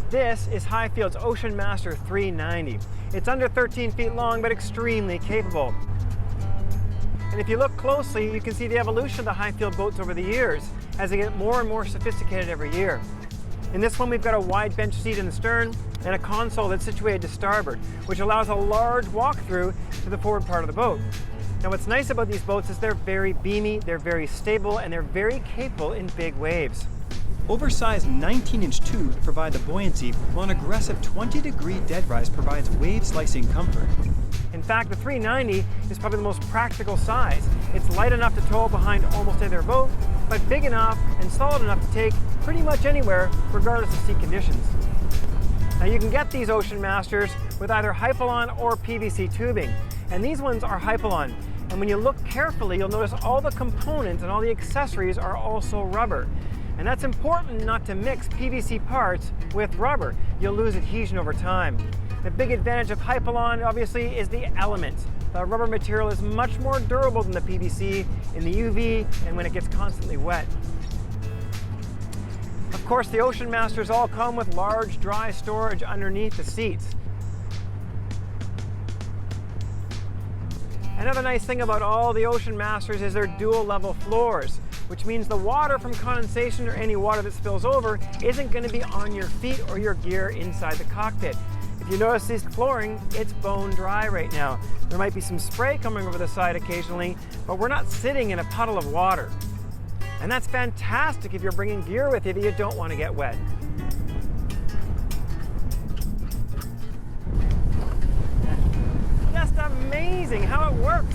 This is Highfield's Ocean Master 390. It's under 13 feet long, but extremely capable. And if you look closely, you can see the evolution of the Highfield boats over the years as they get more and more sophisticated every year. In this one, we've got a wide bench seat in the stern and a console that's situated to starboard, which allows a large walk-through to the forward part of the boat. Now, what's nice about these boats is they're very beamy, they're very stable, and they're very capable in big waves. Oversized 19-inch tubes provide the buoyancy, while an aggressive 20-degree dead rise provides wave-slicing comfort. In fact, the 390 is probably the most practical size. It's light enough to tow behind almost any other boat, but big enough and solid enough to take pretty much anywhere, regardless of sea conditions. Now, you can get these Ocean Masters with either Hypalon or PVC tubing, and these ones are Hypalon. And when you look carefully, you'll notice all the components and all the accessories are also rubber. And that's important not to mix PVC parts with rubber. You'll lose adhesion over time. The big advantage of Hypalon, obviously, is the element. The rubber material is much more durable than the PVC in the UV and when it gets constantly wet. Of course, the Ocean Masters all come with large dry storage underneath the seats. Another nice thing about all the Ocean Masters is their dual level floors, which means the water from condensation or any water that spills over isn't going to be on your feet or your gear inside the cockpit. If you notice this flooring, it's bone dry right now. There might be some spray coming over the side occasionally, but we're not sitting in a puddle of water. And that's fantastic if you're bringing gear with you that you don't want to get wet. Just amazing how it works.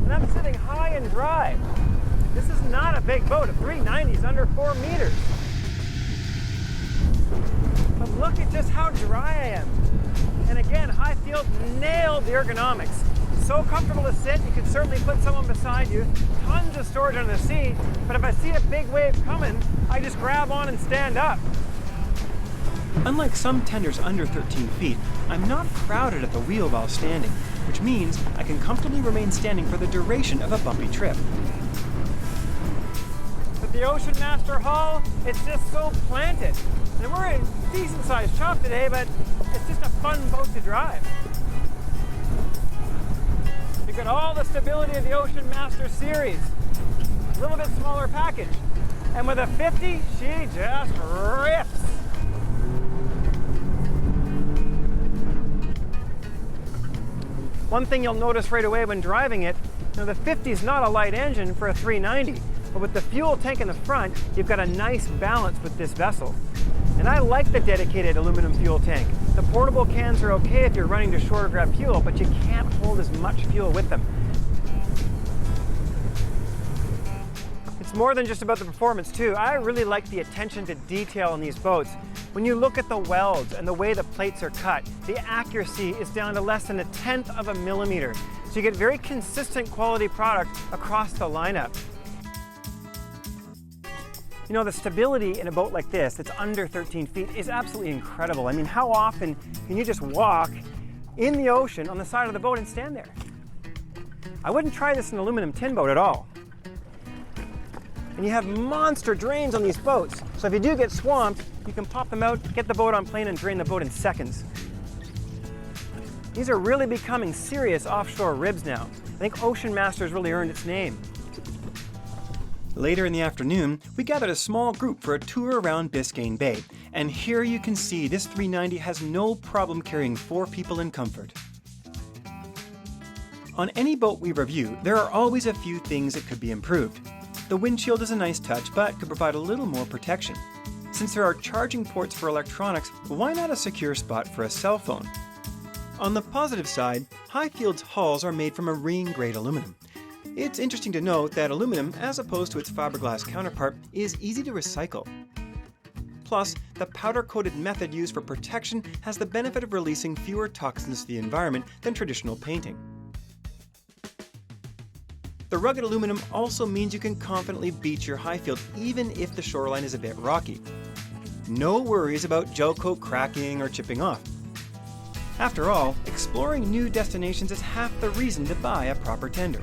And I'm sitting high and dry. This is not a big boat. A 390 is under 4 meters. But look at just how dry I am. And again, Highfield nailed the ergonomics. So comfortable to sit, you can certainly put someone beside you. Tons of storage under the seat, but if I see a big wave coming, I just grab on and stand up. Unlike some tenders under 13 feet, I'm not crowded at the wheel while standing, which means I can comfortably remain standing for the duration of a bumpy trip. But the Ocean Master hull, it's just so planted. And we're in a decent-sized chop today, but it's just a fun boat to drive. You've got all the stability of the Ocean Master series. A little bit smaller package. And with a 50, she just rips. One thing you'll notice right away when driving it, the 50 is not a light engine for a 390, but with the fuel tank in the front, you've got a nice balance with this vessel. And I like the dedicated aluminum fuel tank. The portable cans are okay if you're running to shore grab fuel, but you can't hold as much fuel with them. It's more than just about the performance too. I really like the attention to detail in these boats. When you look at the welds and the way the plates are cut, the accuracy is down to less than 1/10 of a millimeter. So you get very consistent quality product across the lineup. You know, the stability in a boat like this that's under 13 feet is absolutely incredible. I mean, how often can you just walk in the ocean on the side of the boat and stand there? I wouldn't try this in an aluminum tin boat at all. And you have monster drains on these boats. So if you do get swamped, you can pop them out, get the boat on plane, and drain the boat in seconds. These are really becoming serious offshore ribs now. I think Ocean Master's really earned its name. Later in the afternoon, we gathered a small group for a tour around Biscayne Bay, and here you can see this 390 has no problem carrying 4 people in comfort. On any boat we review, there are always a few things that could be improved. The windshield is a nice touch, but could provide a little more protection. Since there are charging ports for electronics, why not a secure spot for a cell phone? On the positive side, Highfield's hulls are made from marine-grade aluminum. It's interesting to note that aluminum, as opposed to its fiberglass counterpart, is easy to recycle. Plus, the powder-coated method used for protection has the benefit of releasing fewer toxins to the environment than traditional painting. The rugged aluminum also means you can confidently beach your Highfield even if the shoreline is a bit rocky. No worries about gel coat cracking or chipping off. After all, exploring new destinations is half the reason to buy a proper tender.